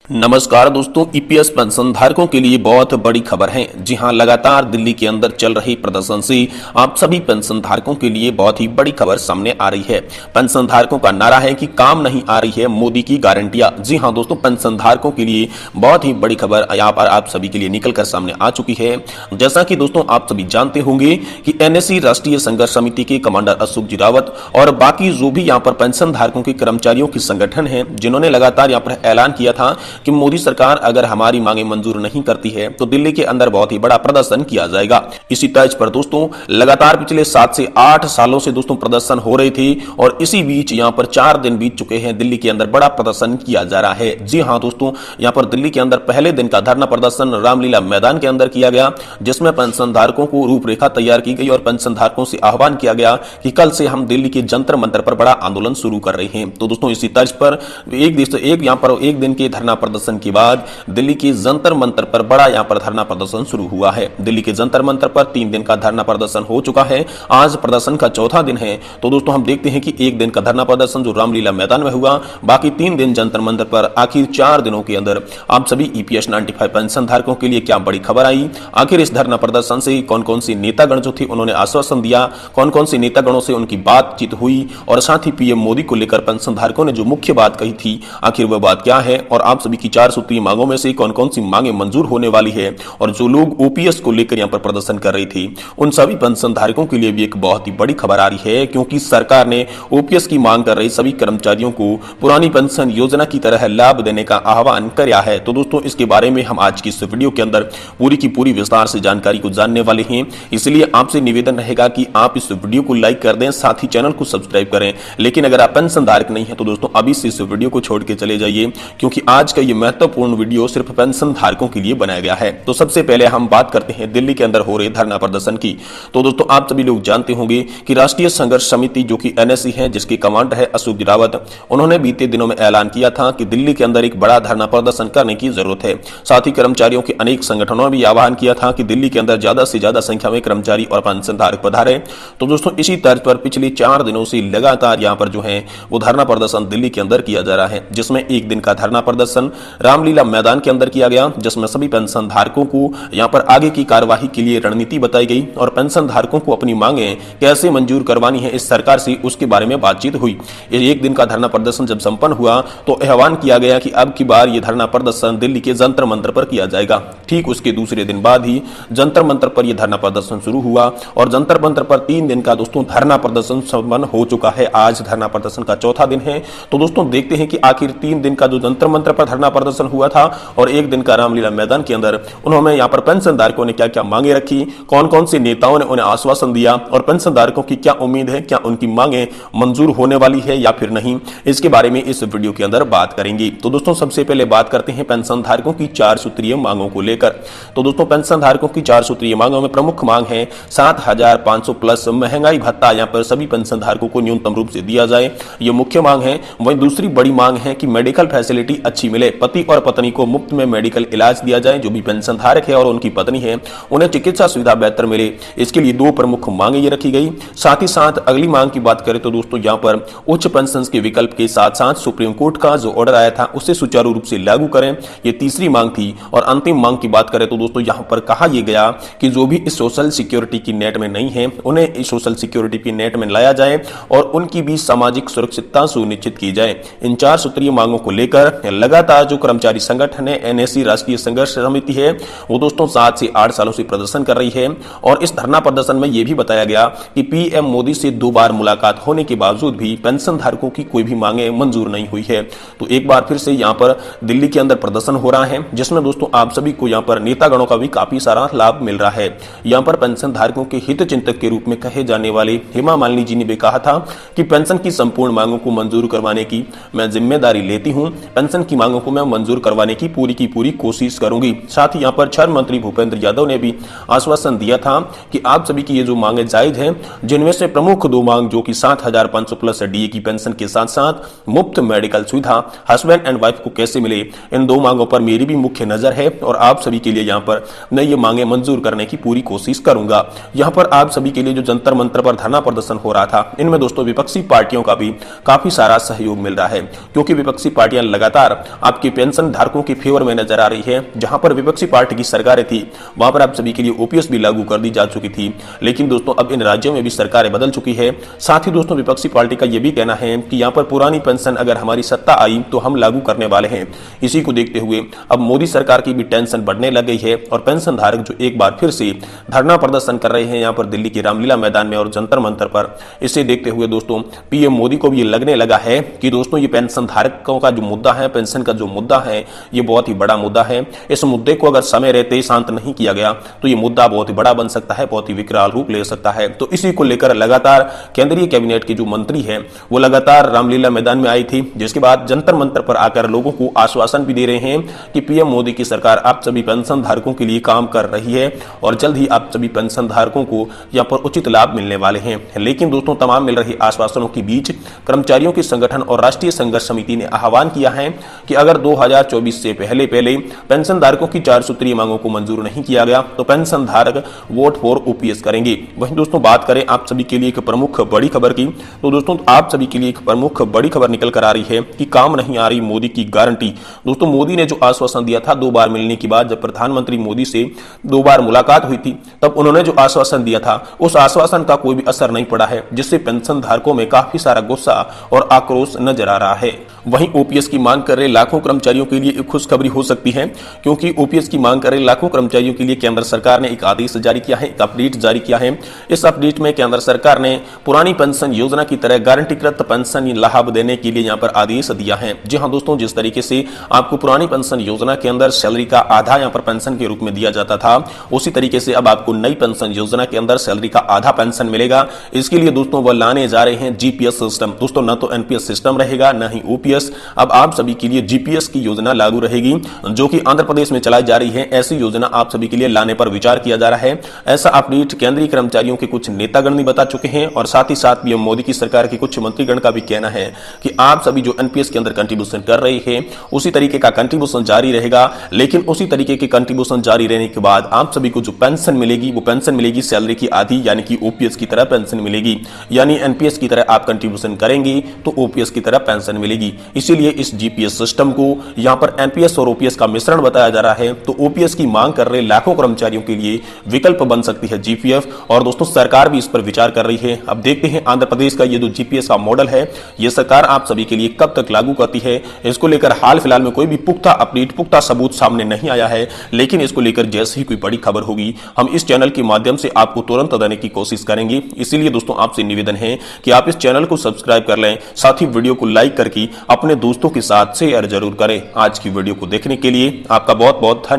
नमस्कार दोस्तों, EPS pension धारकों के लिए बहुत बड़ी खबर है। जी हां, लगातार दिल्ली के अंदर चल रही प्रदर्शन से आप सभी पेंशन धारकों के लिए बहुत ही बड़ी खबर सामने आ रही है। पेंशन धारकों का नारा है कि काम नहीं आ रही है मोदी की गारंटियां। जी हां दोस्तों, पेंशन धारकों के लिए बहुत ही बड़ी खबर यहाँ पर आप सभी के लिए निकलकर सामने आ चुकी है। जैसा कि दोस्तों आप सभी जानते होंगे कि एनएससी राष्ट्रीय संघर्ष समिति के कमांडर अशोक जी रावत और बाकी जो भी यहाँ पर पेंशन धारकों के कर्मचारियों के संगठन है, जिन्होंने लगातार यहाँ पर ऐलान किया था कि मोदी सरकार अगर हमारी मांगे मंजूर नहीं करती है तो दिल्ली के अंदर बहुत ही बड़ा प्रदर्शन किया जाएगा। इसी तर्ज पर दोस्तों लगातार पिछले 7 से 8 सालों से दोस्तों प्रदर्शन हो रही थी और इसी बीच यहां पर 4 दिन बीत चुके हैं, दिल्ली के अंदर बड़ा प्रदर्शन किया जा रहा है। जी हां दोस्तों, यहां पर दिल्ली के अंदर पहले दिन का धरना प्रदर्शन रामलीला मैदान के अंदर किया गया, जिसमें पेंशन धारकों को रूपरेखा तैयार की गई और पेंशन धारकों से आह्वान किया गया कि कल से हम दिल्ली के जंतर मंतर पर बड़ा आंदोलन शुरू कर रहे हैं। तो दोस्तों इसी तर्ज पर एक दिन के धरना प्रदर्शन के बाद दिल्ली के जंतर मंतर पर बड़ा यहां पर धरना प्रदर्शन शुरू हुआ है। दिल्ली के जंतर मंतर पर 3 दिन का धरना प्रदर्शन हो चुका है, आज प्रदर्शन का चौथा दिन है। तो दोस्तों हम देखते हैं कि एक दिन का धरना प्रदर्शन जो रामलीला मैदान में हुआ, बाकी 3 दिन जंतर मंतर पर, आखिर 4 दिनों के अंदर आप सभी ईपीएस 95 पेंशन धारकों के लिए क्या बड़ी खबर आई। आखिर इस धरना प्रदर्शन से कौन कौन सी नेतागण जो थे उन्होंने आश्वासन दिया, कौन कौन सी नेतागणों से उनकी बातचीत हुई और साथ ही पीएम मोदी को लेकर पेंशन धारकों ने जो मुख्य बात कही थी, आखिर वह बात क्या है और आप सभी की 4 सूत्रीय मांगों में से कौन कौन सी मांगे मंजूर होने वाली है और जो लोग ओपीएस को लेकर यहां पर प्रदर्शन कर रही थी उन सभी पेंशन धारकों के लिए भी एक बहुत ही बड़ी खबर आ रही है, क्योंकि सरकार ने ओपीएस की मांग कर रहे सभी कर्मचारियों को पुरानी पेंशन योजना की तरह लाभ देने का आह्वान किया है। तो दोस्तों इसके बारे में हम आज की इस वीडियो के अंदर पूरी की पूरी विस्तार से जानकारी को जानने वाले हैं, इसलिए आपसे निवेदन रहेगा कि आप इस वीडियो को लाइक कर दें, साथ ही चैनल को सब्सक्राइब करें। लेकिन अगर आप पेंशन धारक नहीं है तो दोस्तों अभी से इस वीडियो को छोड़ के चले जाइए, क्योंकि आज का यह महत्वपूर्ण वीडियो सिर्फ पेंशन धारकों के लिए बनाया गया है। तो सबसे पहले हम बात करते हैं दिल्ली के अंदर हो रहे धरना प्रदर्शन की। तो दोस्तों आप सभी लोग जानते होंगे कि राष्ट्रीय संघर्ष समिति जो कि एनएससी है, जिसके कमांडर है अशोक रावत, उन्होंने बीते दिनों में ऐलान किया था कि दिल्ली के अंदर एक बड़ा धरना प्रदर्शन करने की जरूरत है। साथ ही कर्मचारियों के अनेक संगठनों ने भी आह्वान किया था कि दिल्ली के अंदर ज्यादा से ज्यादा संख्या में कर्मचारी और पेंशन धारक पधारे। तो दोस्तों इसी तर्ज पर पिछले 4 दिनों से लगातार यहां पर जो है वो धरना प्रदर्शन दिल्ली के अंदर किया जा रहा है, जिसमें एक दिन का धरना प्रदर्शन रामलीला मैदान के अंदर किया गया, जिसमें सभी पेंशन धारकों को यहां पर आगे की कार्यवाही के लिए रणनीति बताई गई और पेंशन धारकों को अपनी मांगे कैसे मंजूर करवानी है इस सरकार से, उसके बारे में बातचीत हुई। एक दिन का धरना प्रदर्शन जब संपन्न हुआ तो आह्वान किया गया कि अब की बार यह धरना प्रदर्शन दिल्ली के जंतर मंतर पर किया जाएगा। ठीक उसके दूसरे दिन बाद ही जंतर मंतर पर यह धरना प्रदर्शन शुरू हुआ और जंतर मंतर पर 3 दिन का दोस्तों धरना प्रदर्शन संपन्न हो चुका है। आज धरना प्रदर्शन का चौथा दिन है। तो दोस्तों देखते हैं कि आखिर 3 दिन का जो जंतर मंतर पर धरना प्रदर्शन हुआ था और एक दिन का रामलीला मैदान के अंदर उन्होंने यहां पर पेंशन धारकों ने क्या क्या मांगे रखी, कौन कौन से नेताओं ने उन्हें आश्वासन दिया और पेंशन धारकों की क्या उम्मीद है, क्या उनकी मांगे मंजूर होने वाली है या फिर नहीं, इसके बारे में इस वीडियो के अंदर बात करेंगे। तो दोस्तों सबसे पहले बात करते हैं पेंशन धारकों की 4 सूत्रीय मांगों को लेकर। तो दोस्तों पेंशन धारकों की 4 सूत्रीय मांगों में प्रमुख मांग है 7,500 प्लस महंगाई भत्ता यहां पर सभी पेंशन धारकों को न्यूनतम रूप से दिया जाए, यह मुख्य मांग है। वहीं दूसरी बड़ी मांग है कि मेडिकल फैसिलिटी अच्छी मिले, पति और पत्नी को मुफ्त में मेडिकल इलाज दिया जाए, जो भी पेंशन धारक है और उनकी पत्नी है उन्हें चिकित्सा सुविधा बेहतर मिले, इसके लिए 2 प्रमुख मांगे ये रखी गई। साथ ही साथ अगली मांग की बात करें तो दोस्तों यहां पर उच्च पेंशन के विकल्प के साथ साथ सुप्रीम कोर्ट का जो ऑर्डर आया था उसे सुचारू रूप से लागू करें, ये तीसरी मांग थी। और अंतिम मांग की बात करें तो दोस्तों यहां पर कहा यह गया कि जो भी इस सोशल सिक्योरिटी की नेट में नहीं है उन्हें इस सोशल सिक्योरिटी की नेट में लाया जाए और उनकी भी सामाजिक सुरक्षितता सुनिश्चित की जाए। इन 4 सूत्रीय मांगों को लेकर लगातार जो कर्मचारी संगठन है एनएससी राष्ट्रीय संघर्ष समिति है वो दोस्तों 7 से 8 सालों से प्रदर्शन कर रही है और इस धरना प्रदर्शन में यह भी बताया गया कि पीएम मोदी से 2 बार मुलाकात होने के बावजूद भी पेंशन धारकों की कोई भी मांगे मंजूर नहीं हुई है। तो एक बार फिर से यहां पर दिल्ली के अंदर प्रदर्शन हो रहा है, जिसमें दोस्तों आप सभी को यहां पर नेतागणों का भी काफी सारा लाभ मिल रहा है। यहां पर पेंशन धारकों के हित चिंतक के रूप में कहे जाने वाले हेमा मालिनी जी ने भी कहा था कि पेंशन की संपूर्ण मांगों को मंजूर करवाने की मैं जिम्मेदारी लेती हूं, पेंशन की मांगों को मैं मंजूर करवाने की पूरी कोशिश करूंगी। साथ ही यहां पर श्रम मंत्री भूपेंद्र यादव ने भी आश्वासन दिया था कि आप सभी की ये जो मांगे जायज हैं, जिनमें से प्रमुख 2 मांग जो कि 7,500 प्लस डीए की पेंशन के साथ साथ मुफ्त मेडिकल सुविधा हस्बैंड एंड वाइफ को कैसे मिले, इन 2 मांगों पर मेरी भी मुख्य नजर है और आप सभी के लिए यहां पर मैं ये मांगे मंजूर करने की पूरी कोशिश करूंगा। यहां पर आप सभी के लिए जो जंतर मंतर पर धरना प्रदर्शन हो रहा था, इनमें दोस्तों विपक्षी पार्टियों का भी काफी सारा सहयोग मिल रहा है, क्योंकि विपक्षी पार्टियां लगातार आपके पेंशन धारकों के फेवर में नजर आ रही है। जहां पर विपक्षी पार्टी की सरकारें थी वहां पर आप सभी के लिए ओपीएस भी लागू कर दी जा चुकी थी, लेकिन दोस्तों अब इन राज्यों में भी सरकारें बदल चुकी है। साथ ही दोस्तों विपक्षी पार्टी का यह भी कहना है कि यहां पर पुरानी पेंशन अगर हमारी सत्ता आई तो हम लागू करने वाले हैं। इसी को देखते हुए अब मोदी सरकार की भी टेंशन बढ़ने लग गई है और पेंशन धारक जो एक बार फिर से धरना प्रदर्शन कर रहे हैं यहां पर दिल्ली के रामलीला मैदान में और जंतर मंतर पर, इसे देखते हुए दोस्तों पीएम मोदी को भी लगने लगा है कि दोस्तों ये पेंशन धारकों का जो मुद्दा है, पेंशन का जो मुद्दा है, ये बहुत ही बड़ा मुद्दा है। इस मुद्दे को अगर समय रहते शांत नहीं किया गया तो ये मुद्दा बहुत ही बड़ा बन सकता है, बहुत ही विकराल रूप ले सकता है। तो इसी को लेकर लगातार केंद्रीय कैबिनेट की जो मंत्री है वो लगातार रामलीला मैदान में आई थी, जिसके बाद जंतर मंतर पर आकर लोगों को आश्वासन भी दे रहे हैं कि पीएम मोदी की सरकार आप सभी पेंशन धारकों के लिए काम कर रही है और जल्द ही आप सभी पेंशन धारकों को यहां पर उचित लाभ मिलने वाले हैं। लेकिन दोस्तों तमाम मिल रहे आश्वासनों के बीच कर्मचारियों के संगठन और राष्ट्रीय संघर्ष समिति ने आह्वान किया है कि अगर 2024 से पहले पेंशन धारकों की 4 सूत्रीय मांगों को मंजूर नहीं किया गया तो पेंशन धारक वोट फॉर ओपीएस करेंगे। वहीं दोस्तों बात करें आप सभी के लिए एक प्रमुख बड़ी खबर की, तो दोस्तों आप सभी के लिए एक प्रमुख बड़ी खबर निकल कर आ रही है कि काम नहीं आ रही मोदी की गारंटी। दोस्तों मोदी ने जो आश्वासन दिया था 2 बार मिलने के बाद, जब प्रधानमंत्री मोदी से 2 बार मुलाकात हुई थी तब उन्होंने जो आश्वासन दिया था उस आश्वासन का कोई भी असर नहीं पड़ा है, जिससे पेंशन धारकों में काफी सारा गुस्सा और आक्रोश नजर आ रहा है। वहीं ओपीएस की मांग कर रहे लाखों कर्मचारियों के लिए एक खुशखबरी हो सकती है, क्योंकि ओपीएस की मांग कर रहे लाखों कर्मचारियों के लिए केंद्र सरकार ने एक आदेश जारी किया है, एक अपडेट जारी किया है। इस अपडेट में केंद्र सरकार ने पुरानी पेंशन योजना की तरह गारंटीकृत पेंशन लाभ देने के लिए यहां पर आदेश दिया है। जी हां दोस्तों, जिस तरीके से आपको पुरानी पेंशन योजना के अंदर सैलरी का आधा यहां पर पेंशन के रूप में दिया जाता था, उसी तरीके से अब आपको नई पेंशन योजना के अंदर सैलरी का आधा पेंशन मिलेगा। इसके लिए दोस्तों वो लाने जा रहे हैं जीपीएस सिस्टम। दोस्तों न तो एनपीएस सिस्टम रहेगा न ही ओपीएस, अब आप सभी के लिए जीपीएस की योजना लागू रहेगी, जो कि आंध्र प्रदेश में चलाई जा रही है। ऐसी योजना आप सभी के लिए लाने पर विचार किया जा रहा है। ऐसा अपडेट केंद्रीय कर्मचारियों के कुछ नेतागण भी बता चुके हैं और साथ ही साथ पीएम मोदी की सरकार के कुछ मंत्रीगण का भी कहना है कि आप सभी जो एनपीएस के अंदर कंट्रीब्यूशन कर रहे हैं उसी तरीके का कंट्रीब्यूशन जारी रहेगा, लेकिन उसी तरीके के कंट्रीब्यूशन जारी रहने के बाद आप सभी को जो पेंशन मिलेगी वो पेंशन मिलेगी सैलरी की आधी, यानी कि ओपीएस की तरह पेंशन मिलेगी। यानी एनपीएस की तरह आप कंट्रीब्यूशन करेंगे तो ओपीएस की तरह पेंशन मिलेगी। इसीलिए इस जीपीएस सिस्टम को यहां पर एनपीएस और ओपीएस का मिश्रण बताया जा रहा है। तो ओपीएस की मांग कर रहे लाखों कर्मचारियों के लिए विकल्प बन सकती है जीपीएफ, और दोस्तों सरकार भी इस पर विचार कर रही है। अब देखते हैं आंध्र प्रदेश का ये जो जीपीएस का मॉडल है ये सरकार आप सभी के लिए कब तक लागू करती है। इसको लेकर हाल फिलहाल में कोई भी पुख्ता अपडेट, पुख्ता सबूत सामने नहीं आया है, लेकिन इसको लेकर जैसे ही कोई बड़ी खबर होगी हम इस चैनल के माध्यम से आपको तुरंत देने की कोशिश करेंगे। इसीलिए दोस्तों आपसे निवेदन है कि आप इस चैनल को सब्सक्राइब कर लें, साथ ही वीडियो को लाइक करके अपने दोस्तों के साथ शेयर जरूर करें। आज की वीडियो को देखने के लिए आपका बहुत बहुत धन्यवाद।